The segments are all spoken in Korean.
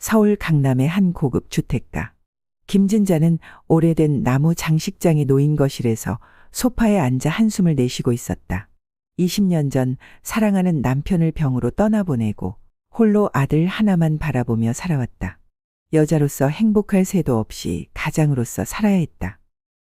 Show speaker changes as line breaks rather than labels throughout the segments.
서울 강남의 한 고급 주택가. 김진자는 오래된 나무 장식장에 놓인 거실에서 소파에 앉아 한숨을 내쉬고 있었다. 20년 전 사랑하는 남편을 병으로 떠나보내고 홀로 아들 하나만 바라보며 살아왔다. 여자로서 행복할 새도 없이 가장으로서 살아야 했다.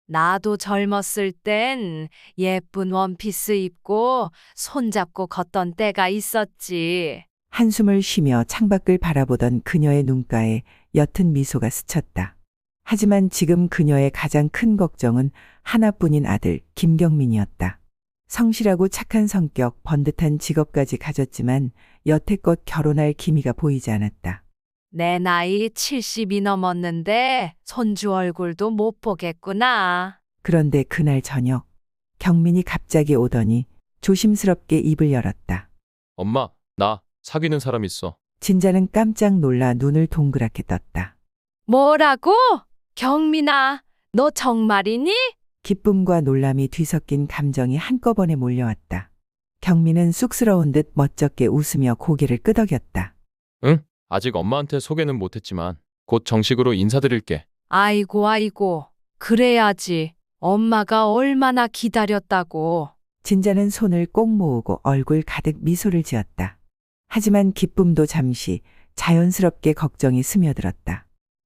나도 젊었을 땐 예쁜 원피스 입고 손잡고 걷던 때가 있었지.
한숨을 쉬며 창밖을 바라보던 그녀의 눈가에 옅은 미소가 스쳤다. 하지만 지금 그녀의 가장 큰 걱정은 하나뿐인 아들 김경민이었다. 성실하고 착한 성격, 번듯한 직업까지 가졌지만 여태껏 결혼할 기미가 보이지 않았다.
내 나이 70이 넘었는데 손주 얼굴도 못 보겠구나.
그런데 그날 저녁 경민이 갑자기 오더니 조심스럽게 입을 열었다.
엄마, 나 사귀는 사람 있어.
진자는 깜짝 놀라 눈을 동그랗게 떴다.
뭐라고? 경민아, 너 정말이니?
기쁨과 놀람이 뒤섞인 감정이 한꺼번에 몰려왔다. 경민은 쑥스러운 듯 멋쩍게 웃으며 고개를 끄덕였다.
응? 아직 엄마한테 소개는 못했지만 곧 정식으로 인사드릴게.
아이고, 그래야지. 엄마가 얼마나 기다렸다고.
진자는 손을 꼭 모으고 얼굴 가득 미소를 지었다. 하지만 기쁨도 잠시, 자연스럽게 걱정이 스며들었다.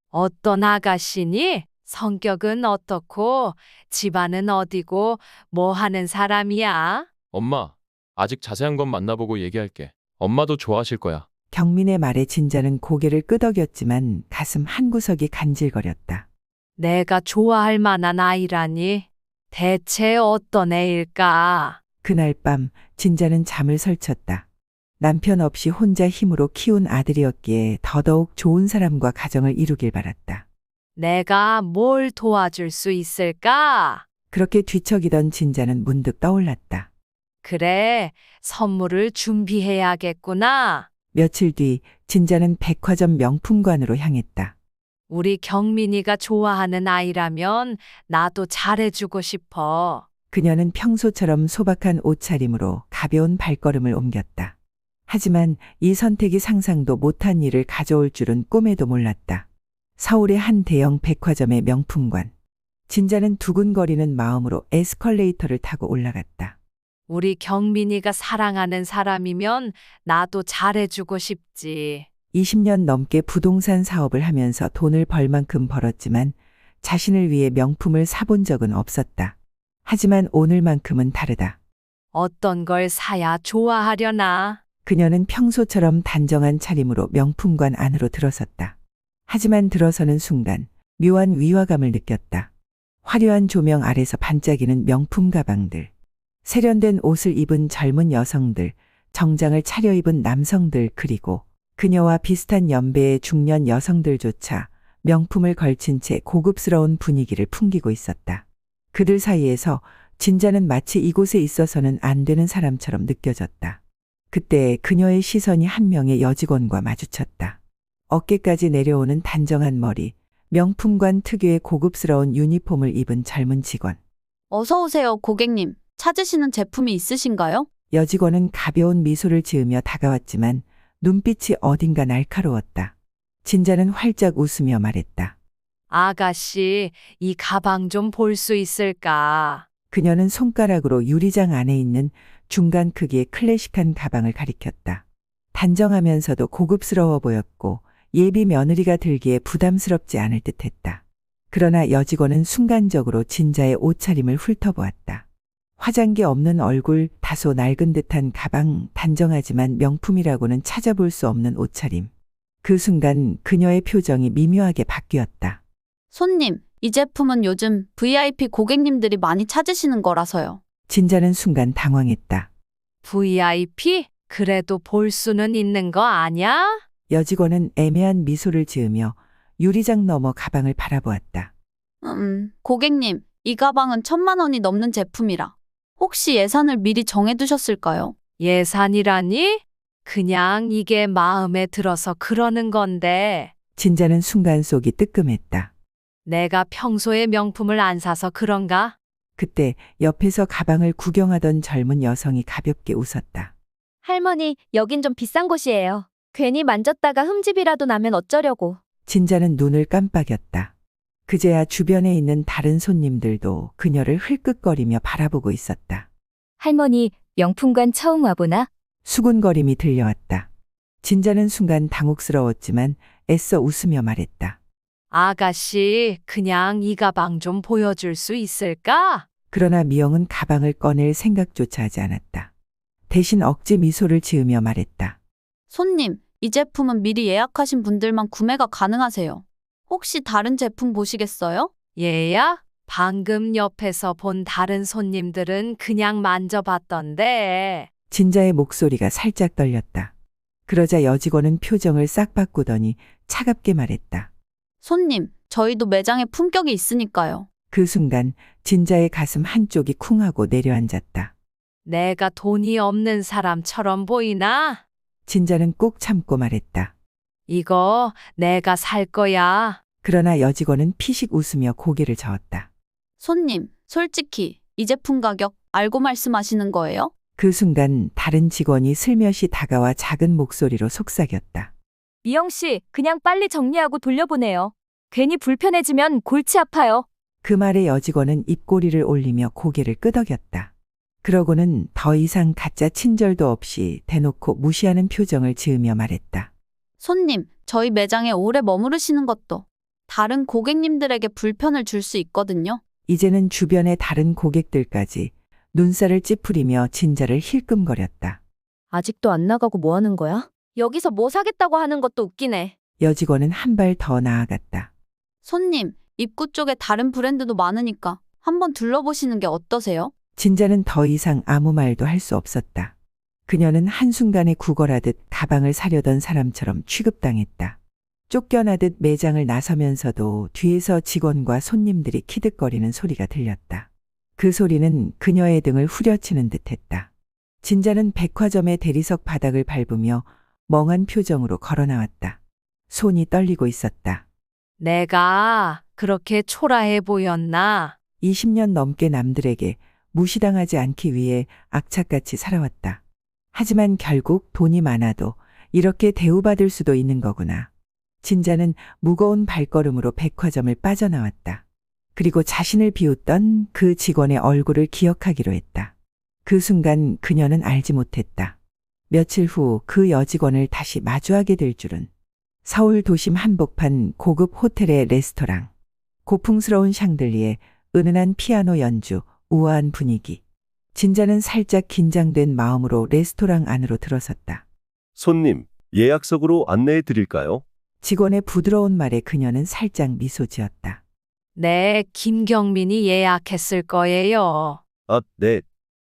어떤 아가씨니? 성격은 어떻고, 집안은 어디고, 뭐 하는 사람이야?
엄마, 아직 자세한 건 만나보고 얘기할게. 엄마도 좋아하실 거야.
경민의 말에 진자는 고개를 끄덕였지만 가슴 한구석이 간질거렸다.
내가 좋아할 만한 아이라니? 대체 어떤 애일까?
그날 밤 진자는 잠을 설쳤다. 남편 없이 혼자 힘으로 키운 아들이었기에 더더욱 좋은 사람과 가정을 이루길 바랐다.
내가 뭘 도와줄 수 있을까?
그렇게 뒤척이던 진자는 문득 떠올랐다.
그래, 선물을 준비해야겠구나.
며칠 뒤 진자는 백화점 명품관으로 향했다.
우리 경민이가 좋아하는 아이라면 나도 잘해주고 싶어.
그녀는 평소처럼 소박한 옷차림으로 가벼운 발걸음을 옮겼다. 하지만 이 선택이 상상도 못한 일을 가져올 줄은 꿈에도 몰랐다. 서울의 한 대형 백화점의 명품관. 진자는 두근거리는 마음으로 에스컬레이터를 타고 올라갔다.
우리 경민이가 사랑하는 사람이면 나도 잘해주고 싶지.
20년 넘게 부동산 사업을 하면서 돈을 벌 만큼 벌었지만 자신을 위해 명품을 사본 적은 없었다. 하지만 오늘만큼은 다르다.
어떤 걸 사야 좋아하려나?
그녀는 평소처럼 단정한 차림으로 명품관 안으로 들어섰다. 하지만 들어서는 순간 묘한 위화감을 느꼈다. 화려한 조명 아래서 반짝이는 명품 가방들, 세련된 옷을 입은 젊은 여성들, 정장을 차려입은 남성들, 그리고 그녀와 비슷한 연배의 중년 여성들조차 명품을 걸친 채 고급스러운 분위기를 풍기고 있었다. 그들 사이에서 진자는 마치 이곳에 있어서는 안 되는 사람처럼 느껴졌다. 그때 그녀의 시선이 한 명의 여직원과 마주쳤다. 어깨까지 내려오는 단정한 머리, 명품관 특유의 고급스러운 유니폼을 입은 젊은 직원.
어서 오세요, 고객님. 찾으시는 제품이 있으신가요?
여직원은 가벼운 미소를 지으며 다가왔지만 눈빛이 어딘가 날카로웠다. 진자는 활짝 웃으며 말했다.
아가씨, 이 가방 좀 볼 수 있을까?
그녀는 손가락으로 유리장 안에 있는 중간 크기의 클래식한 가방을 가리켰다. 단정하면서도 고급스러워 보였고 예비 며느리가 들기에 부담스럽지 않을 듯했다. 그러나 여직원은 순간적으로 진자의 옷차림을 훑어보았다. 화장기 없는 얼굴, 다소 낡은 듯한 가방, 단정하지만 명품이라고는 찾아볼 수 없는 옷차림. 그 순간 그녀의 표정이 미묘하게 바뀌었다.
손님, 이 제품은 요즘 VIP 고객님들이 많이 찾으시는 거라서요.
진자는 순간 당황했다.
VIP? 그래도 볼 수는 있는 거 아냐?
여직원은 애매한 미소를 지으며 유리장 너머 가방을 바라보았다.
고객님, 이 가방은 1,000만 원이 넘는 제품이라. 혹시 예산을 미리 정해두셨을까요?
예산이라니? 그냥 이게 마음에 들어서 그러는 건데.
진자는 순간 속이 뜨끔했다.
내가 평소에 명품을 안 사서 그런가?
그때 옆에서 가방을 구경하던 젊은 여성이 가볍게 웃었다.
할머니, 여긴 좀 비싼 곳이에요. 괜히 만졌다가 흠집이라도 나면 어쩌려고.
진자는 눈을 깜빡였다. 그제야 주변에 있는 다른 손님들도 그녀를 흘끗거리며 바라보고 있었다.
할머니, 명품관 처음 와보나?
수군거림이 들려왔다. 진자는 순간 당혹스러웠지만 애써 웃으며 말했다.
아가씨, 그냥 이 가방 좀 보여줄 수 있을까?
그러나 미영은 가방을 꺼낼 생각조차 하지 않았다. 대신 억지 미소를 지으며 말했다.
손님, 이 제품은 미리 예약하신 분들만 구매가 가능하세요. 혹시 다른 제품 보시겠어요?
얘야? 방금 옆에서 본 다른 손님들은 그냥 만져봤던데.
진자의 목소리가 살짝 떨렸다. 그러자 여직원은 표정을 싹 바꾸더니 차갑게 말했다.
손님, 저희도 매장에 품격이 있으니까요.
그 순간 진자의 가슴 한쪽이 쿵하고 내려앉았다.
내가 돈이 없는 사람처럼 보이나?
진자는 꾹 참고 말했다.
이거 내가 살 거야.
그러나 여직원은 피식 웃으며 고개를 저었다.
손님, 솔직히 이 제품 가격 알고 말씀하시는 거예요?
그 순간 다른 직원이 슬며시 다가와 작은 목소리로 속삭였다.
미영 씨, 그냥 빨리 정리하고 돌려보내요. 괜히 불편해지면 골치 아파요.
그 말에 여직원은 입꼬리를 올리며 고개를 끄덕였다. 그러고는 더 이상 가짜 친절도 없이 대놓고 무시하는 표정을 지으며 말했다.
손님, 저희 매장에 오래 머무르시는 것도 다른 고객님들에게 불편을 줄 수 있거든요.
이제는 주변의 다른 고객들까지 눈살을 찌푸리며 진자를 힐끔거렸다.
아직도 안 나가고 뭐 하는 거야? 여기서 뭐 사겠다고 하는 것도 웃기네.
여직원은 한 발 더 나아갔다.
손님, 입구 쪽에 다른 브랜드도 많으니까 한번 둘러보시는 게 어떠세요?
진자는 더 이상 아무 말도 할 수 없었다. 그녀는 한순간에 구걸하듯 가방을 사려던 사람처럼 취급당했다. 쫓겨나듯 매장을 나서면서도 뒤에서 직원과 손님들이 키득거리는 소리가 들렸다. 그 소리는 그녀의 등을 후려치는 듯했다. 진자는 백화점의 대리석 바닥을 밟으며 멍한 표정으로 걸어 나왔다. 손이 떨리고 있었다.
내가 그렇게 초라해 보였나?
20년 넘게 남들에게 무시당하지 않기 위해 악착같이 살아왔다. 하지만 결국 돈이 많아도 이렇게 대우받을 수도 있는 거구나. 진자는 무거운 발걸음으로 백화점을 빠져나왔다. 그리고 자신을 비웃던 그 직원의 얼굴을 기억하기로 했다. 그 순간 그녀는 알지 못했다. 며칠 후 그 여직원을 다시 마주하게 될 줄은. 서울 도심 한복판 고급 호텔의 레스토랑. 고풍스러운 샹들리에 은은한 피아노 연주, 우아한 분위기. 진자는 살짝 긴장된 마음으로 레스토랑 안으로 들어섰다.
손님, 예약석으로 안내해 드릴까요?
직원의 부드러운 말에 그녀는 살짝 미소 지었다.
네, 김경민이 예약했을 거예요.
아, 네.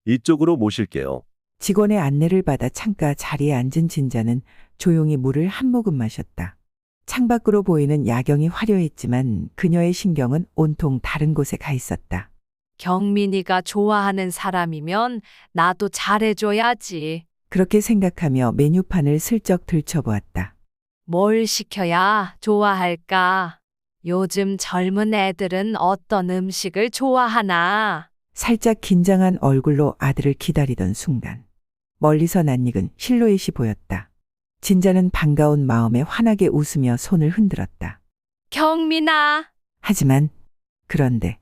이쪽으로 모실게요.
직원의 안내를 받아 창가 자리에 앉은 진자는 조용히 물을 한 모금 마셨다. 창밖으로 보이는 야경이 화려했지만 그녀의 신경은 온통 다른 곳에 가 있었다.
경민이가 좋아하는 사람이면 나도 잘해줘야지.
그렇게 생각하며 메뉴판을 슬쩍 들춰보았다.
뭘 시켜야 좋아할까? 요즘 젊은 애들은 어떤 음식을 좋아하나?
살짝 긴장한 얼굴로 아들을 기다리던 순간 멀리서 낯익은 실루엣이 보였다. 진자는 반가운 마음에 환하게 웃으며 손을 흔들었다.
경민아!
하지만 그런데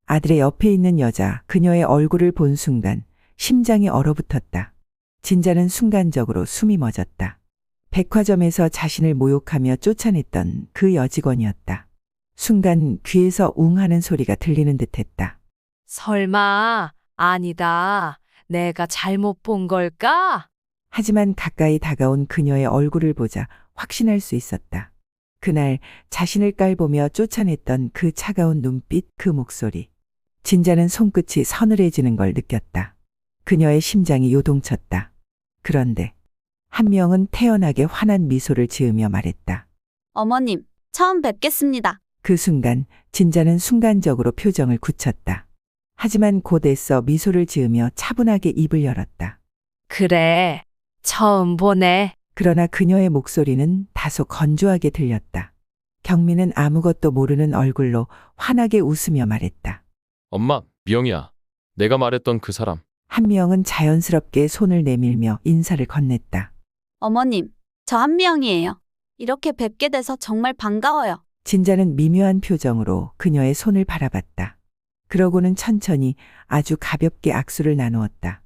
아들의 옆에 있는 여자 그녀의 얼굴을 본 순간 심장이 얼어붙었다. 진자는 순간적으로 숨이 멎었다. 백화점에서 자신을 모욕하며 쫓아냈던 그 여직원이었다. 순간 귀에서 웅 하는 소리가 들리는 듯했다.
설마, 아니다. 내가 잘못 본 걸까?
하지만 가까이 다가온 그녀의 얼굴을 보자 확신할 수 있었다. 그날 자신을 깔보며 쫓아냈던 그 차가운 눈빛, 그 목소리. 진자는 손끝이 서늘해지는 걸 느꼈다. 그녀의 심장이 요동쳤다. 그런데 한 명은 태연하게 환한 미소를 지으며 말했다.
어머님, 처음 뵙겠습니다.
그 순간 진자는 순간적으로 표정을 굳혔다. 하지만 곧 애써 미소를 지으며 차분하게 입을 열었다.
그래, 처음 보네.
그러나 그녀의 목소리는 다소 건조하게 들렸다. 경민은 아무것도 모르는 얼굴로 환하게 웃으며 말했다.
엄마, 미영이야. 내가 말했던 그 사람.
한 명은 자연스럽게 손을 내밀며 인사를 건넸다.
어머님, 저 한미영이에요. 이렇게 뵙게 돼서 정말 반가워요.
진자는 미묘한 표정으로 그녀의 손을 바라봤다. 그러고는 천천히 아주 가볍게 악수를 나누었다.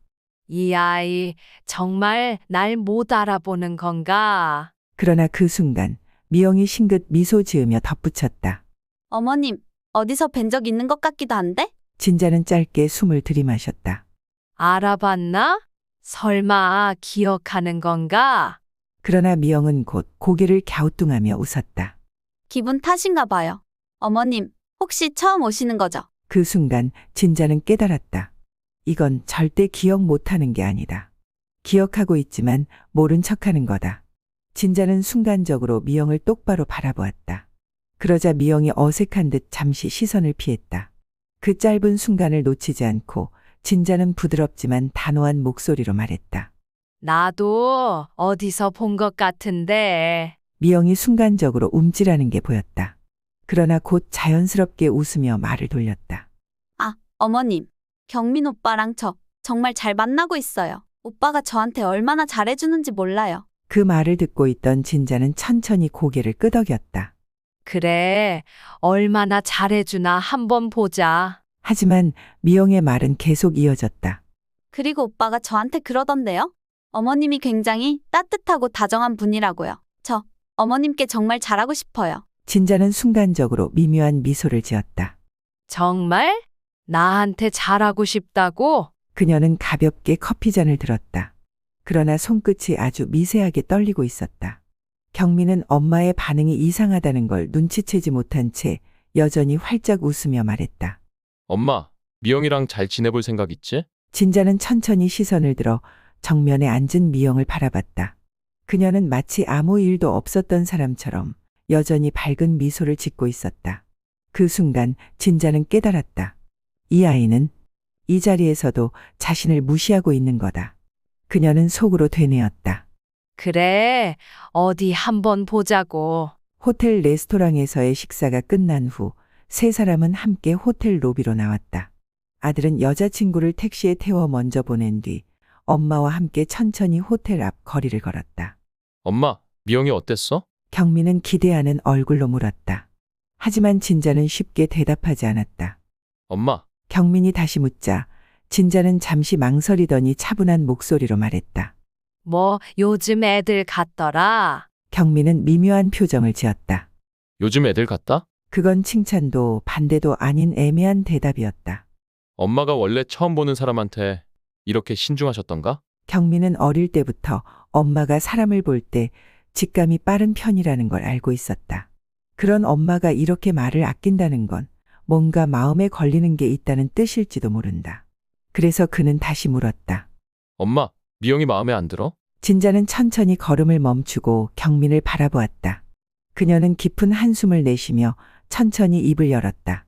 이 아이 정말 날 못 알아보는 건가?
그러나 그 순간 미영이 싱긋 미소 지으며 덧붙였다.
어머님, 어디서 뵌 적 있는 것 같기도 한데?
진자는 짧게 숨을 들이마셨다.
알아봤나? 설마 기억하는 건가?
그러나 미영은 곧 고개를 갸우뚱하며 웃었다.
기분 탓인가 봐요. 어머님, 혹시 처음 오시는 거죠?
그 순간 진자는 깨달았다. 이건 절대 기억 못하는 게 아니다. 기억하고 있지만 모른 척하는 거다. 진자는 순간적으로 미영을 똑바로 바라보았다. 그러자 미영이 어색한 듯 잠시 시선을 피했다. 그 짧은 순간을 놓치지 않고 진자는 부드럽지만 단호한 목소리로 말했다.
나도 어디서 본 것 같은데.
미영이 순간적으로 움찔하는 게 보였다. 그러나 곧 자연스럽게 웃으며 말을 돌렸다.
아, 어머님. 경민 오빠랑 저 정말 잘 만나고 있어요. 오빠가 저한테 얼마나 잘해주는지 몰라요.
그 말을 듣고 있던 진자는 천천히 고개를 끄덕였다.
그래, 얼마나 잘해주나 한번 보자.
하지만 미영의 말은 계속 이어졌다.
그리고 오빠가 저한테 그러던데요. 어머님이 굉장히 따뜻하고 다정한 분이라고요. 저 어머님께 정말 잘하고 싶어요.
진자는 순간적으로 미묘한 미소를 지었다.
정말? 나한테 잘하고 싶다고?
그녀는 가볍게 커피잔을 들었다. 그러나 손끝이 아주 미세하게 떨리고 있었다. 경민은 엄마의 반응이 이상하다는 걸 눈치채지 못한 채 여전히 활짝 웃으며 말했다.
엄마, 미영이랑 잘 지내볼 생각 있지?
진자는 천천히 시선을 들어 정면에 앉은 미영을 바라봤다. 그녀는 마치 아무 일도 없었던 사람처럼 여전히 밝은 미소를 짓고 있었다. 그 순간 진자는 깨달았다. 이 아이는 이 자리에서도 자신을 무시하고 있는 거다. 그녀는 속으로 되뇌었다.
그래, 어디 한번 보자고.
호텔 레스토랑에서의 식사가 끝난 후 세 사람은 함께 호텔 로비로 나왔다. 아들은 여자친구를 택시에 태워 먼저 보낸 뒤 엄마와 함께 천천히 호텔 앞 거리를 걸었다.
엄마, 미영이 어땠어?
경민은 기대하는 얼굴로 물었다. 하지만 진자는 쉽게 대답하지 않았다.
엄마,
경민이 다시 묻자 진자는 잠시 망설이더니 차분한 목소리로 말했다.
뭐 요즘 애들 같더라.
경민은 미묘한 표정을 지었다.
요즘 애들 같다?
그건 칭찬도 반대도 아닌 애매한 대답이었다.
엄마가 원래 처음 보는 사람한테 이렇게 신중하셨던가?
경민은 어릴 때부터 엄마가 사람을 볼 때 직감이 빠른 편이라는 걸 알고 있었다. 그런 엄마가 이렇게 말을 아낀다는 건 뭔가 마음에 걸리는 게 있다는 뜻일지도 모른다. 그래서 그는 다시 물었다.
엄마, 미영이 마음에 안 들어?
진자는 천천히 걸음을 멈추고 경민을 바라보았다. 그녀는 깊은 한숨을 내쉬며 천천히 입을 열었다.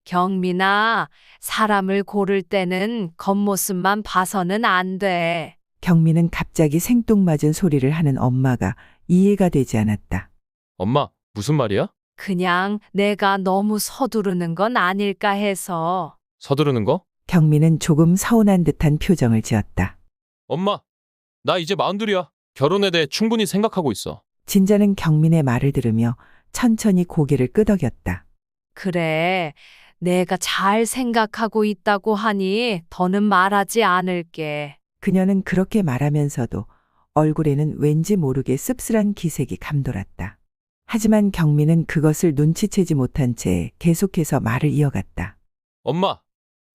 경민아, 사람을 고를 때는 겉모습만 봐서는 안 돼.
경민은 갑자기 생뚱맞은 소리를 하는 엄마가 이해가 되지 않았다.
엄마, 무슨 말이야?
그냥 내가 너무 서두르는 건 아닐까 해서.
서두르는 거?
경민은 조금 서운한 듯한 표정을 지었다.
엄마, 나 이제 42이야. 결혼에 대해 충분히 생각하고 있어.
진자는 경민의 말을 들으며 천천히 고개를 끄덕였다.
그래, 내가 잘 생각하고 있다고 하니 더는 말하지 않을게.
그녀는 그렇게 말하면서도 얼굴에는 왠지 모르게 씁쓸한 기색이 감돌았다. 하지만 경민은 그것을 눈치채지 못한 채 계속해서 말을 이어갔다.
엄마,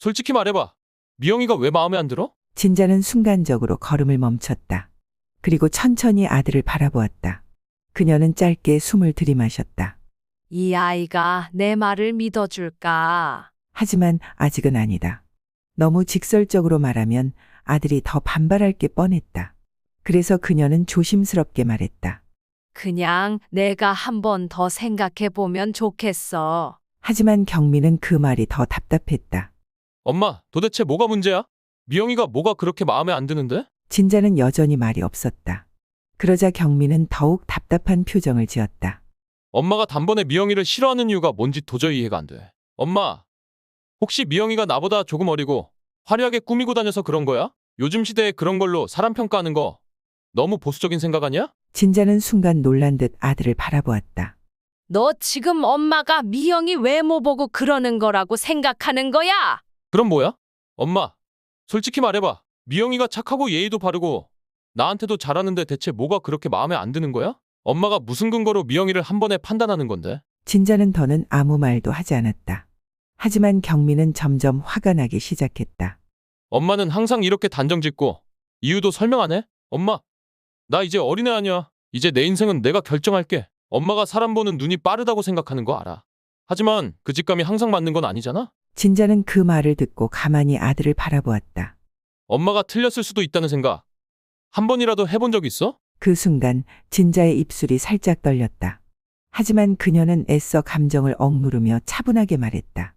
솔직히 말해봐. 미영이가 왜 마음에 안 들어?
진자는 순간적으로 걸음을 멈췄다. 그리고 천천히 아들을 바라보았다. 그녀는 짧게 숨을 들이마셨다.
이 아이가 내 말을 믿어줄까?
하지만 아직은 아니다. 너무 직설적으로 말하면 아들이 더 반발할 게 뻔했다. 그래서 그녀는 조심스럽게 말했다.
그냥 내가 한 번 더 생각해 보면 좋겠어.
하지만 경민은 그 말이 더 답답했다.
엄마, 도대체 뭐가 문제야? 미영이가 뭐가 그렇게 마음에 안 드는데?
진자는 여전히 말이 없었다. 그러자 경민은 더욱 답답한 표정을 지었다.
엄마가 단번에 미영이를 싫어하는 이유가 뭔지 도저히 이해가 안 돼. 엄마, 혹시 미영이가 나보다 조금 어리고 화려하게 꾸미고 다녀서 그런 거야? 요즘 시대에 그런 걸로 사람 평가하는 거 너무 보수적인 생각 아니야?
진자는 순간 놀란 듯 아들을 바라보았다.
너 지금 엄마가 미영이 외모 보고 그러는 거라고 생각하는 거야?
그럼 뭐야? 엄마, 솔직히 말해봐. 미영이가 착하고 예의도 바르고 나한테도 잘하는데 대체 뭐가 그렇게 마음에 안 드는 거야? 엄마가 무슨 근거로 미영이를 한 번에 판단하는 건데?
진자는 더는 아무 말도 하지 않았다. 하지만 경민은 점점 화가 나기 시작했다.
엄마는 항상 이렇게 단정짓고 이유도 설명 안 해? 엄마, 나 이제 어린애 아니야. 이제 내 인생은 내가 결정할게. 엄마가 사람 보는 눈이 빠르다고 생각하는 거 알아. 하지만 그 직감이 항상 맞는 건 아니잖아?
진자는 그 말을 듣고 가만히 아들을 바라보았다.
엄마가 틀렸을 수도 있다는 생각 한 번이라도 해본 적 있어?
그 순간 진자의 입술이 살짝 떨렸다. 하지만 그녀는 애써 감정을 억누르며 차분하게 말했다.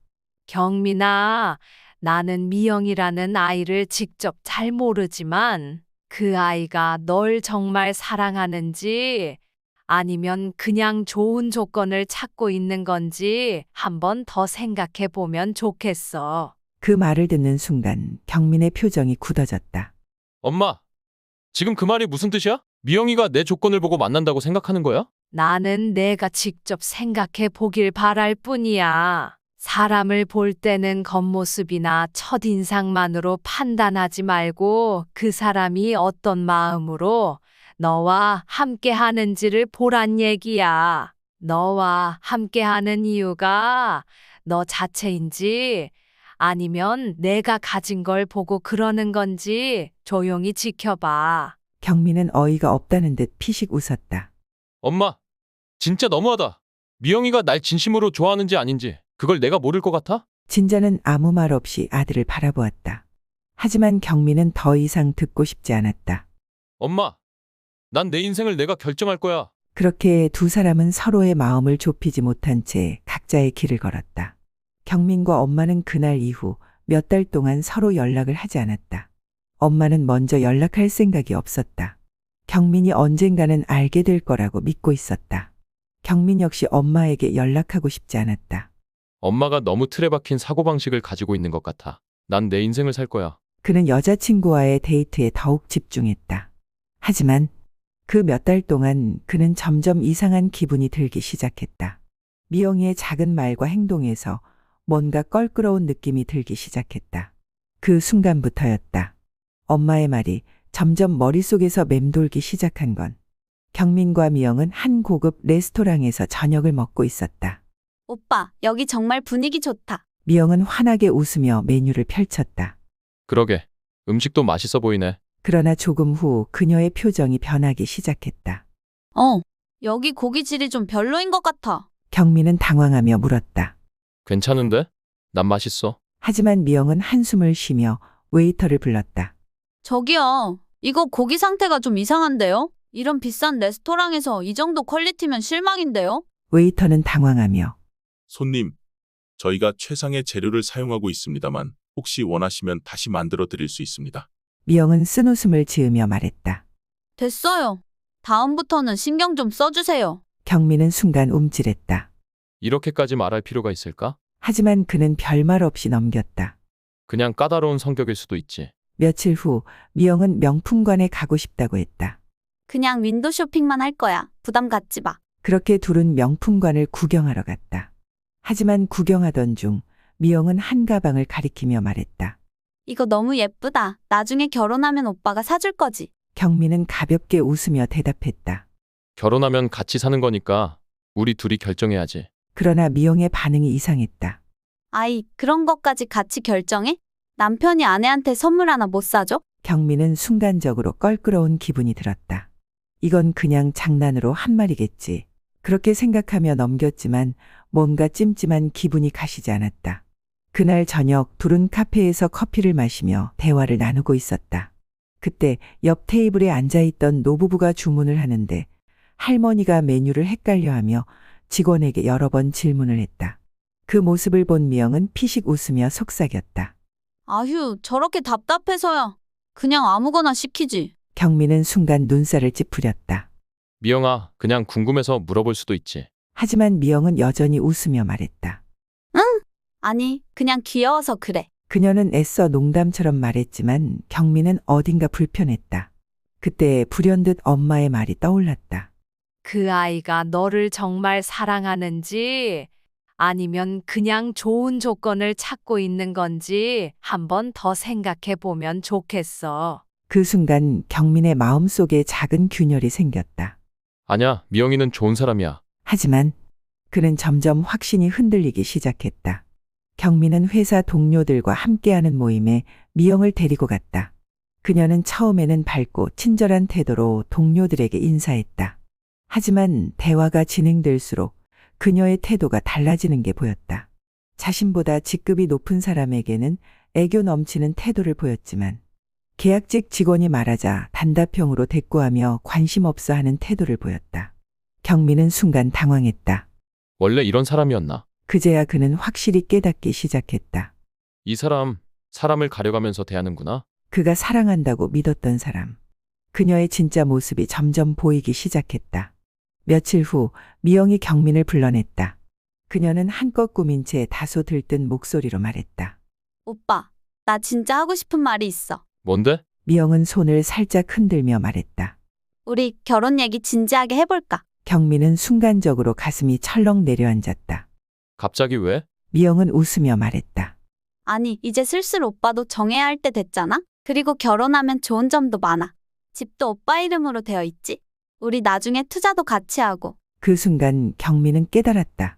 경민아, 나는 미영이라는 아이를 직접 잘 모르지만 그 아이가 널 정말 사랑하는지 아니면 그냥 좋은 조건을 찾고 있는 건지 한번 더 생각해 보면 좋겠어.
그 말을 듣는 순간 경민의 표정이 굳어졌다.
엄마, 지금 그 말이 무슨 뜻이야? 미영이가 내 조건을 보고 만난다고 생각하는 거야?
나는 내가 직접 생각해 보길 바랄 뿐이야. 사람을 볼 때는 겉모습이나 첫인상만으로 판단하지 말고 그 사람이 어떤 마음으로 너와 함께 하는지를 보란 얘기야. 너와 함께 하는 이유가 너 자체인지 아니면 내가 가진 걸 보고 그러는 건지 조용히 지켜봐.
경민은 어이가 없다는 듯 피식 웃었다.
엄마, 진짜 너무하다. 미영이가 날 진심으로 좋아하는지 아닌지 그걸 내가 모를 것 같아?
진자는 아무 말 없이 아들을 바라보았다. 하지만 경민은 더 이상 듣고 싶지 않았다.
엄마, 난 내 인생을 내가 결정할 거야.
그렇게 두 사람은 서로의 마음을 좁히지 못한 채 각자의 길을 걸었다. 경민과 엄마는 그날 이후 몇 달 동안 서로 연락을 하지 않았다. 엄마는 먼저 연락할 생각이 없었다. 경민이 언젠가는 알게 될 거라고 믿고 있었다. 경민 역시 엄마에게 연락하고 싶지 않았다.
엄마가 너무 틀에 박힌 사고방식을 가지고 있는 것 같아. 난 내 인생을 살 거야.
그는 여자친구와의 데이트에 더욱 집중했다. 하지만 그 몇 달 동안 그는 점점 이상한 기분이 들기 시작했다. 미영이의 작은 말과 행동에서 뭔가 껄끄러운 느낌이 들기 시작했다. 그 순간부터였다. 엄마의 말이 점점 머릿속에서 맴돌기 시작한 건 경민과 미영은 한 고급 레스토랑에서 저녁을 먹고 있었다.
오빠, 여기 정말 분위기 좋다.
미영은 환하게 웃으며 메뉴를 펼쳤다.
그러게, 음식도 맛있어 보이네.
그러나 조금 후 그녀의 표정이 변하기 시작했다.
여기 고기 질이 좀 별로인 것 같아.
경민은 당황하며 물었다.
괜찮은데? 난 맛있어.
하지만 미영은 한숨을 쉬며 웨이터를 불렀다.
저기요, 이거 고기 상태가 좀 이상한데요? 이런 비싼 레스토랑에서 이 정도 퀄리티면 실망인데요?
웨이터는 당황하며
손님, 저희가 최상의 재료를 사용하고 있습니다만 혹시 원하시면 다시 만들어 드릴 수 있습니다.
미영은 쓴웃음을 지으며 말했다.
됐어요. 다음부터는 신경 좀 써주세요.
경민은 순간 움찔했다.
이렇게까지 말할 필요가 있을까?
하지만 그는 별말 없이 넘겼다.
그냥 까다로운 성격일 수도 있지.
며칠 후 미영은 명품관에 가고 싶다고 했다.
그냥 윈도 쇼핑만 할 거야. 부담 갖지 마.
그렇게 둘은 명품관을 구경하러 갔다. 하지만 구경하던 중 미영은 한 가방을 가리키며 말했다.
이거 너무 예쁘다. 나중에 결혼하면 오빠가 사줄 거지.
경민은 가볍게 웃으며 대답했다.
결혼하면 같이 사는 거니까 우리 둘이 결정해야지.
그러나 미영의 반응이 이상했다.
아이, 그런 것까지 같이 결정해? 남편이 아내한테 선물 하나 못 사줘?
경민은 순간적으로 껄끄러운 기분이 들었다. 이건 그냥 장난으로 한 말이겠지. 그렇게 생각하며 넘겼지만 뭔가 찜찜한 기분이 가시지 않았다. 그날 저녁 둘은 카페에서 커피를 마시며 대화를 나누고 있었다. 그때 옆 테이블에 앉아있던 노부부가 주문을 하는데 할머니가 메뉴를 헷갈려하며 직원에게 여러 번 질문을 했다. 그 모습을 본 미영은 피식 웃으며 속삭였다.
아휴, 저렇게 답답해서야. 그냥 아무거나 시키지.
경민은 순간 눈살을 찌푸렸다.
미영아, 그냥 궁금해서 물어볼 수도 있지.
하지만 미영은 여전히 웃으며 말했다.
아니, 그냥 귀여워서 그래.
그녀는 애써 농담처럼 말했지만 경민은 어딘가 불편했다. 그때 불현듯 엄마의 말이 떠올랐다.
그 아이가 너를 정말 사랑하는지 아니면 그냥 좋은 조건을 찾고 있는 건지 한번 더 생각해 보면 좋겠어.
그 순간 경민의 마음속에 작은 균열이 생겼다.
아냐, 미영이는 좋은 사람이야.
하지만 그는 점점 확신이 흔들리기 시작했다. 경민은 회사 동료들과 함께하는 모임에 미영을 데리고 갔다. 그녀는 처음에는 밝고 친절한 태도로 동료들에게 인사했다. 하지만 대화가 진행될수록 그녀의 태도가 달라지는 게 보였다. 자신보다 직급이 높은 사람에게는 애교 넘치는 태도를 보였지만 계약직 직원이 말하자 단답형으로 대꾸하며 관심 없어 하는 태도를 보였다. 경민은 순간 당황했다.
원래 이런 사람이었나?
그제야 그는 확실히 깨닫기 시작했다.
이 사람, 사람을 가려가면서 대하는구나.
그가 사랑한다고 믿었던 사람. 그녀의 진짜 모습이 점점 보이기 시작했다. 며칠 후 미영이 경민을 불러냈다. 그녀는 한껏 꾸민 채 다소 들뜬 목소리로 말했다.
오빠, 나 진짜 하고 싶은 말이 있어.
뭔데?
미영은 손을 살짝 흔들며 말했다.
우리 결혼 얘기 진지하게 해볼까?
경민은 순간적으로 가슴이 철렁 내려앉았다.
갑자기 왜?
미영은 웃으며 말했다.
아니, 이제 슬슬 오빠도 정해야 할 때 됐잖아? 그리고 결혼하면 좋은 점도 많아. 집도 오빠 이름으로 되어 있지? 우리 나중에 투자도 같이 하고.
그 순간 경민은 깨달았다.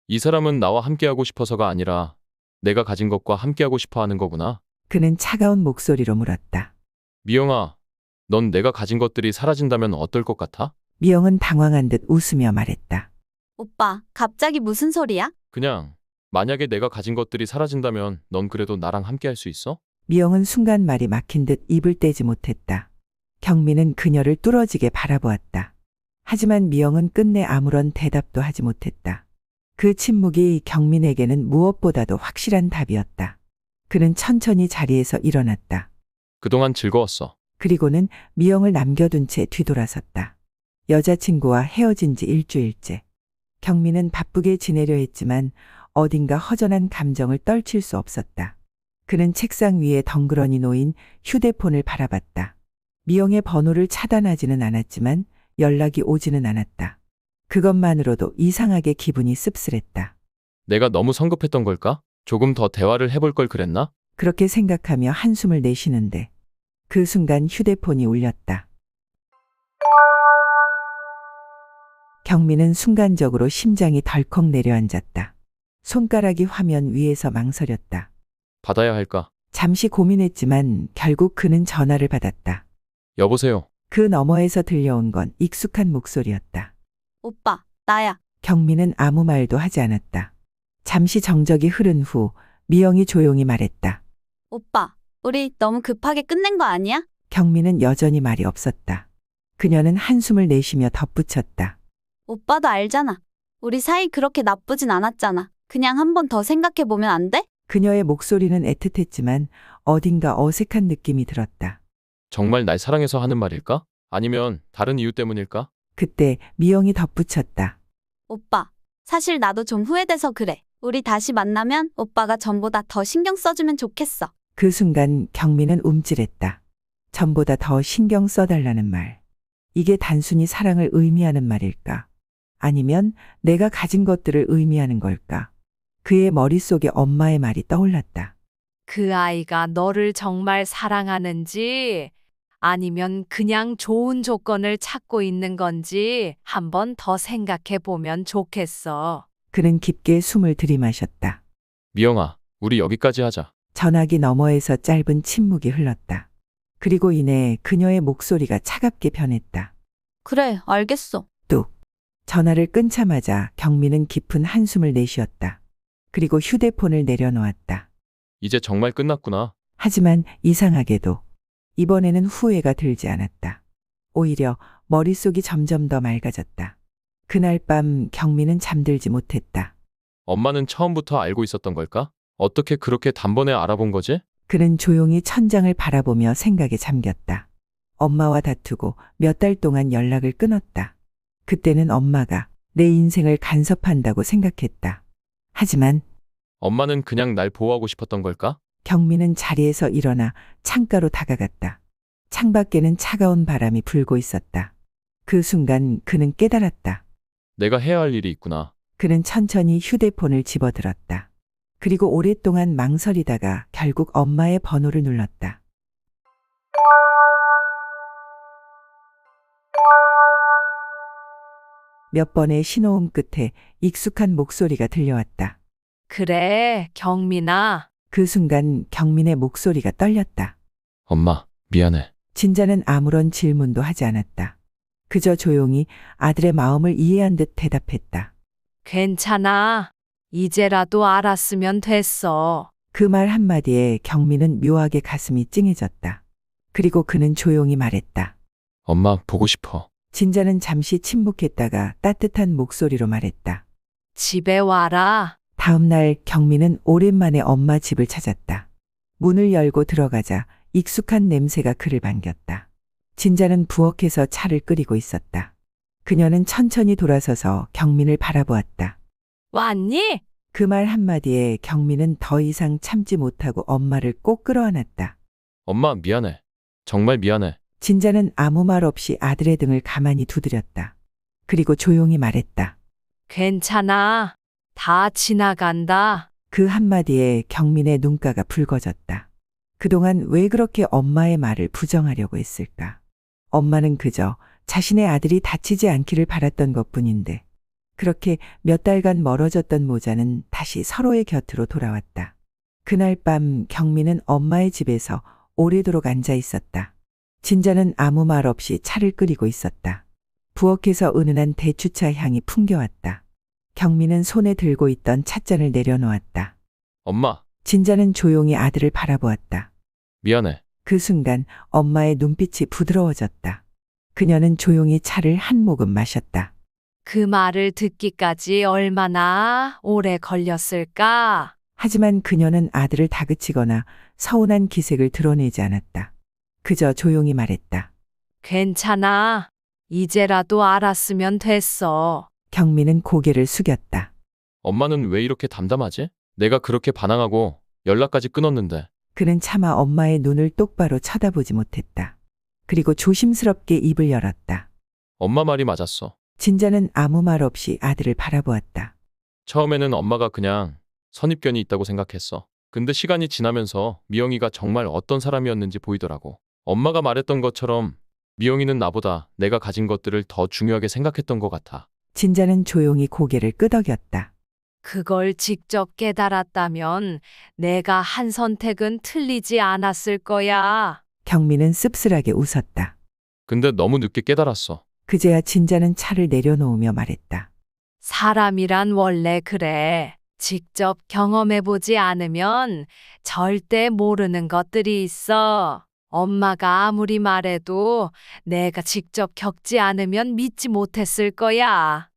이 사람은 나와 함께하고 싶어서가 아니라 내가 가진 것과 함께하고 싶어 하는 거구나.
그는 차가운 목소리로 물었다.
미영아, 넌 내가 가진 것들이 사라진다면 어떨 것 같아?
미영은 당황한 듯 웃으며 말했다.
오빠, 갑자기 무슨 소리야?
그냥 만약에 내가 가진 것들이 사라진다면 넌 그래도 나랑 함께할 수 있어?
미영은 순간 말이 막힌 듯 입을 떼지 못했다. 경민은 그녀를 뚫어지게 바라보았다. 하지만 미영은 끝내 아무런 대답도 하지 못했다. 그 침묵이 경민에게는 무엇보다도 확실한 답이었다. 그는 천천히 자리에서 일어났다.
그동안 즐거웠어.
그리고는 미영을 남겨둔 채 뒤돌아섰다. 여자친구와 헤어진 지 일주일째. 경민은 바쁘게 지내려 했지만 어딘가 허전한 감정을 떨칠 수 없었다. 그는 책상 위에 덩그러니 놓인 휴대폰을 바라봤다. 미영의 번호를 차단하지는 않았지만 연락이 오지는 않았다. 그것만으로도 이상하게 기분이 씁쓸했다.
내가 너무 성급했던 걸까? 조금 더 대화를 해볼 걸 그랬나?
그렇게 생각하며 한숨을 내쉬는데 그 순간 휴대폰이 울렸다. 경민은 순간적으로 심장이 덜컥 내려앉았다. 손가락이 화면 위에서 망설였다.
받아야 할까?
잠시 고민했지만 결국 그는 전화를 받았다.
여보세요.
그 너머에서 들려온 건 익숙한 목소리였다.
오빠, 나야.
경민은 아무 말도 하지 않았다. 잠시 정적이 흐른 후 미영이 조용히 말했다.
오빠, 우리 너무 급하게 끝낸 거 아니야?
경민은 여전히 말이 없었다. 그녀는 한숨을 내쉬며 덧붙였다.
오빠도 알잖아. 우리 사이 그렇게 나쁘진 않았잖아. 그냥 한 번 더 생각해보면 안 돼?
그녀의 목소리는 애틋했지만 어딘가 어색한 느낌이 들었다.
정말 날 사랑해서 하는 말일까? 아니면 다른 이유 때문일까?
그때 미영이 덧붙였다.
오빠, 사실 나도 좀 후회돼서 그래. 우리 다시 만나면 오빠가 전보다 더 신경 써주면 좋겠어.
그 순간 경민은 움찔했다. 전보다 더 신경 써달라는 말. 이게 단순히 사랑을 의미하는 말일까? 아니면 내가 가진 것들을 의미하는 걸까? 그의 머릿속에 엄마의 말이 떠올랐다.
그 아이가 너를 정말 사랑하는지 아니면 그냥 좋은 조건을 찾고 있는 건지 한번 더 생각해 보면 좋겠어.
그는 깊게 숨을 들이마셨다.
미영아, 우리 여기까지 하자.
전화기 너머에서 짧은 침묵이 흘렀다. 그리고 이내 그녀의 목소리가 차갑게 변했다.
그래, 알겠어.
뚝. 전화를 끊자마자 경민은 깊은 한숨을 내쉬었다. 그리고 휴대폰을 내려놓았다.
이제 정말 끝났구나.
하지만 이상하게도 이번에는 후회가 들지 않았다. 오히려 머릿속이 점점 더 맑아졌다. 그날 밤 경민은 잠들지 못했다.
엄마는 처음부터 알고 있었던 걸까? 어떻게 그렇게 단번에 알아본 거지?
그는 조용히 천장을 바라보며 생각에 잠겼다. 엄마와 다투고 몇 달 동안 연락을 끊었다. 그때는 엄마가 내 인생을 간섭한다고 생각했다. 하지만
엄마는 그냥 날 보호하고 싶었던 걸까?
경민은 자리에서 일어나 창가로 다가갔다. 창밖에는 차가운 바람이 불고 있었다. 그 순간 그는 깨달았다.
내가 해야 할 일이 있구나.
그는 천천히 휴대폰을 집어들었다. 그리고 오랫동안 망설이다가 결국 엄마의 번호를 눌렀다. 몇 번의 신호음 끝에 익숙한 목소리가 들려왔다.
그래, 경민아.
그 순간 경민의 목소리가 떨렸다.
엄마, 미안해.
진자는 아무런 질문도 하지 않았다. 그저 조용히 아들의 마음을 이해한 듯 대답했다.
괜찮아. 이제라도 알았으면 됐어.
그 말 한마디에 경민은 묘하게 가슴이 찡해졌다. 그리고 그는 조용히 말했다.
엄마, 보고 싶어.
진자는 잠시 침묵했다가 따뜻한 목소리로 말했다.
집에 와라.
다음 날 경민은 오랜만에 엄마 집을 찾았다. 문을 열고 들어가자 익숙한 냄새가 그를 반겼다. 진자는 부엌에서 차를 끓이고 있었다. 그녀는 천천히 돌아서서 경민을 바라보았다.
왔니?
그 말 한마디에 경민은 더 이상 참지 못하고 엄마를 꼭 끌어안았다.
엄마, 미안해. 정말 미안해.
진자는 아무 말 없이 아들의 등을 가만히 두드렸다. 그리고 조용히 말했다.
괜찮아. 다 지나간다.
그 한마디에 경민의 눈가가 붉어졌다. 그동안 왜 그렇게 엄마의 말을 부정하려고 했을까? 엄마는 그저 자신의 아들이 다치지 않기를 바랐던 것뿐인데 그렇게 몇 달간 멀어졌던 모자는 다시 서로의 곁으로 돌아왔다. 그날 밤 경민은 엄마의 집에서 오래도록 앉아 있었다. 진자는 아무 말 없이 차를 끓이고 있었다. 부엌에서 은은한 대추차 향이 풍겨왔다. 경민은 손에 들고 있던 찻잔을 내려놓았다.
엄마,
진자는 조용히 아들을 바라보았다.
미안해.
그 순간 엄마의 눈빛이 부드러워졌다. 그녀는 조용히 차를 한 모금 마셨다.
그 말을 듣기까지 얼마나 오래 걸렸을까?
하지만 그녀는 아들을 다그치거나 서운한 기색을 드러내지 않았다. 그저 조용히 말했다.
괜찮아. 이제라도 알았으면 됐어.
경민은 고개를 숙였다.
엄마는 왜 이렇게 담담하지? 내가 그렇게 반항하고 연락까지 끊었는데.
그는 차마 엄마의 눈을 똑바로 쳐다보지 못했다. 그리고 조심스럽게 입을 열었다.
엄마 말이 맞았어.
진자는 아무 말 없이 아들을 바라보았다.
처음에는 엄마가 그냥 선입견이 있다고 생각했어. 근데 시간이 지나면서 미영이가 정말 어떤 사람이었는지 보이더라고. 엄마가 말했던 것처럼 미영이는 나보다 내가 가진 것들을 더 중요하게 생각했던 것 같아.
진자는 조용히 고개를 끄덕였다.
그걸 직접 깨달았다면 내가 한 선택은 틀리지 않았을 거야.
경민은 씁쓸하게 웃었다.
근데 너무 늦게 깨달았어.
그제야 진자는 차를 내려놓으며 말했다.
사람이란 원래 그래. 직접 경험해보지 않으면 절대 모르는 것들이 있어. 엄마가 아무리 말해도 내가 직접 겪지 않으면 믿지 못했을 거야.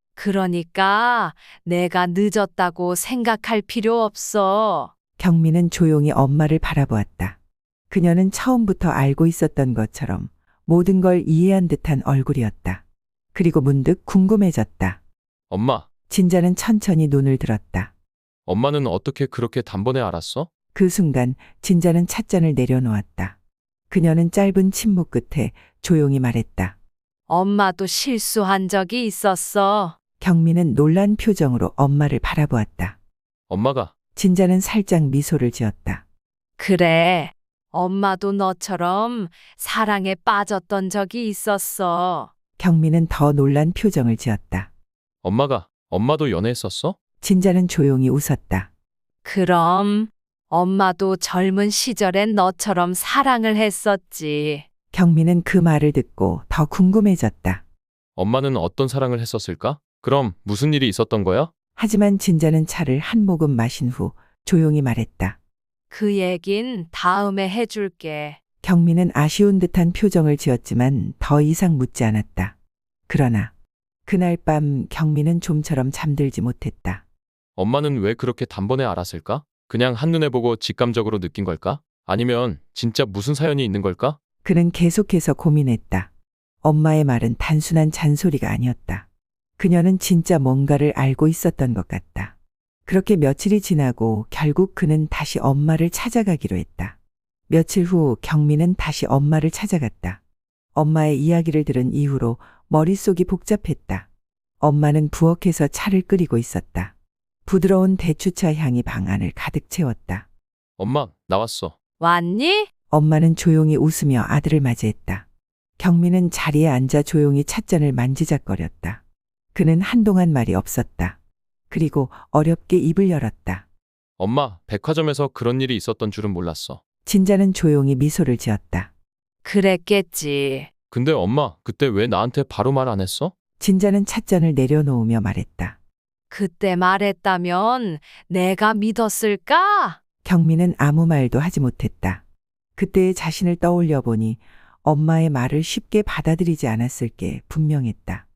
그러니까 내가 늦었다고 생각할 필요 없어.
경민은 조용히 엄마를 바라보았다. 그녀는 처음부터 알고 있었던 것처럼 모든 걸 이해한 듯한 얼굴이었다. 그리고 문득 궁금해졌다.
엄마,
진자는 천천히 눈을 들었다.
엄마는 어떻게 그렇게 단번에 알았어?
그 순간 진자는 찻잔을 내려놓았다. 그녀는 짧은 침묵 끝에 조용히 말했다.
엄마도 실수한 적이 있었어.
경민은 놀란 표정으로 엄마를 바라보았다.
엄마가
진자는 살짝 미소를 지었다.
그래. 엄마도 너처럼 사랑에 빠졌던 적이 있었어.
경민은 더 놀란 표정을 지었다.
엄마도 연애했었어?
진자는 조용히 웃었다.
그럼 엄마도 젊은 시절엔 너처럼 사랑을 했었지.
경민은 그 말을 듣고 더 궁금해졌다.
엄마는 어떤 사랑을 했었을까? 그럼 무슨 일이 있었던 거야?
하지만 진자는 차를 한 모금 마신 후 조용히 말했다.
그 얘긴 다음에 해줄게.
경민은 아쉬운 듯한 표정을 지었지만 더 이상 묻지 않았다. 그러나 그날 밤 경민은 좀처럼 잠들지 못했다.
엄마는 왜 그렇게 단번에 알았을까? 그냥 한눈에 보고 직감적으로 느낀 걸까? 아니면 진짜 무슨 사연이 있는 걸까?
그는 계속해서 고민했다. 엄마의 말은 단순한 잔소리가 아니었다. 그녀는 진짜 뭔가를 알고 있었던 것 같다. 그렇게 며칠이 지나고 결국 그는 다시 엄마를 찾아가기로 했다. 며칠 후 경미는 다시 엄마를 찾아갔다. 엄마의 이야기를 들은 이후로 머릿속이 복잡했다. 엄마는 부엌에서 차를 끓이고 있었다. 부드러운 대추차 향이 방 안을 가득 채웠다.
엄마, 나왔어.
왔니?
엄마는 조용히 웃으며 아들을 맞이했다. 경미는 자리에 앉아 조용히 찻잔을 만지작거렸다. 그는 한동안 말이 없었다. 그리고 어렵게 입을 열었다.
엄마, 백화점에서 그런 일이 있었던 줄은 몰랐어.
진자는 조용히 미소를 지었다.
그랬겠지.
근데 엄마, 그때 왜 나한테 바로 말 안 했어?
진자는 찻잔을 내려놓으며 말했다.
그때 말했다면 내가 믿었을까?
경미는 아무 말도 하지 못했다. 그때의 자신을 떠올려 보니 엄마의 말을 쉽게 받아들이지 않았을 게 분명했다.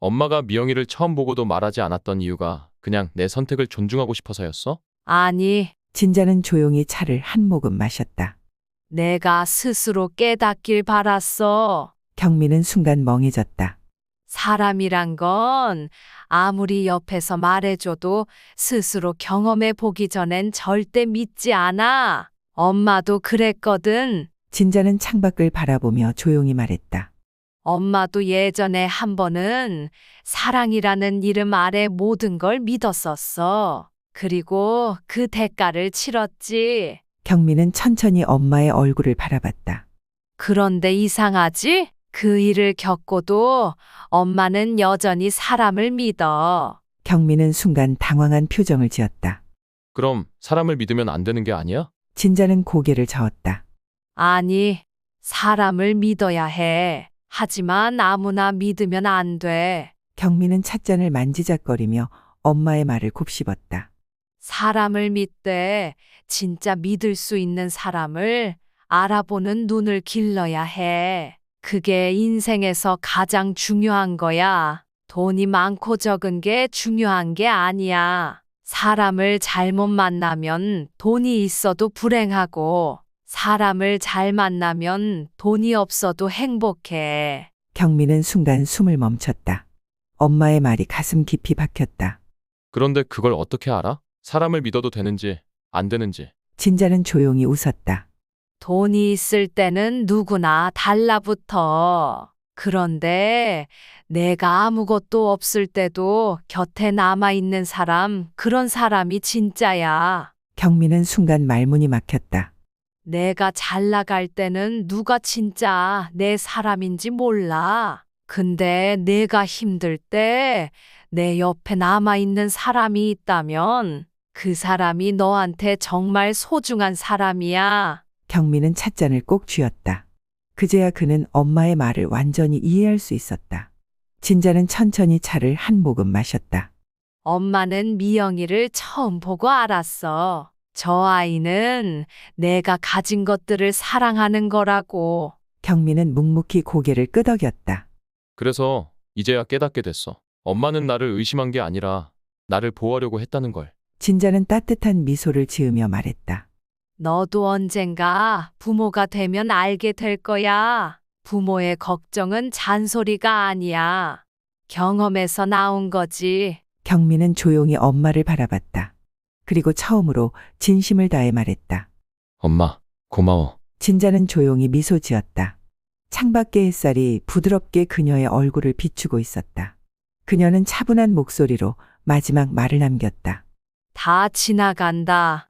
엄마가 미영이를 처음 보고도 말하지 않았던 이유가 그냥 내 선택을 존중하고 싶어서였어?
아니,
진자는 조용히 차를 한 모금 마셨다.
내가 스스로 깨닫길 바랐어.
경미는 순간 멍해졌다.
사람이란 건 아무리 옆에서 말해줘도 스스로 경험해 보기 전엔 절대 믿지 않아. 엄마도 그랬거든.
진자는 창밖을 바라보며 조용히 말했다.
엄마도 예전에 한 번은 사랑이라는 이름 아래 모든 걸 믿었었어. 그리고 그 대가를 치렀지.
경미는 천천히 엄마의 얼굴을 바라봤다.
그런데 이상하지? 그 일을 겪고도 엄마는 여전히 사람을 믿어.
경미는 순간 당황한 표정을 지었다.
그럼 사람을 믿으면 안 되는 게 아니야?
진자는 고개를 저었다.
아니, 사람을 믿어야 해. 하지만 아무나 믿으면 안 돼.
경미는 찻잔을 만지작거리며 엄마의 말을 곱씹었다.
사람을 믿되 진짜 믿을 수 있는 사람을 알아보는 눈을 길러야 해. 그게 인생에서 가장 중요한 거야. 돈이 많고 적은 게 중요한 게 아니야. 사람을 잘못 만나면 돈이 있어도 불행하고, 사람을 잘 만나면 돈이 없어도 행복해.
경미는 순간 숨을 멈췄다. 엄마의 말이 가슴 깊이 박혔다.
그런데 그걸 어떻게 알아? 사람을 믿어도 되는지 안 되는지.
진자는 조용히 웃었다.
돈이 있을 때는 누구나 달라붙어. 그런데 내가 아무것도 없을 때도 곁에 남아있는 사람, 그런 사람이 진짜야.
경미는 순간 말문이 막혔다.
내가 잘 나갈 때는 누가 진짜 내 사람인지 몰라. 근데 내가 힘들 때 내 옆에 남아있는 사람이 있다면 그 사람이 너한테 정말 소중한 사람이야.
경미는 찻잔을 꼭 쥐었다. 그제야 그는 엄마의 말을 완전히 이해할 수 있었다. 진자는 천천히 차를 한 모금 마셨다.
엄마는 미영이를 처음 보고 알았어. 저 아이는 내가 가진 것들을 사랑하는 거라고.
경미는 묵묵히 고개를 끄덕였다.
그래서 이제야 깨닫게 됐어. 엄마는 나를 의심한 게 아니라 나를 보호하려고 했다는 걸.
진자는 따뜻한 미소를 지으며 말했다.
너도 언젠가 부모가 되면 알게 될 거야. 부모의 걱정은 잔소리가 아니야. 경험에서 나온 거지.
경미는 조용히 엄마를 바라봤다. 그리고 처음으로 진심을 다해 말했다.
엄마, 고마워.
진자는 조용히 미소 지었다. 창밖의 햇살이 부드럽게 그녀의 얼굴을 비추고 있었다. 그녀는 차분한 목소리로 마지막 말을 남겼다.
다 지나간다.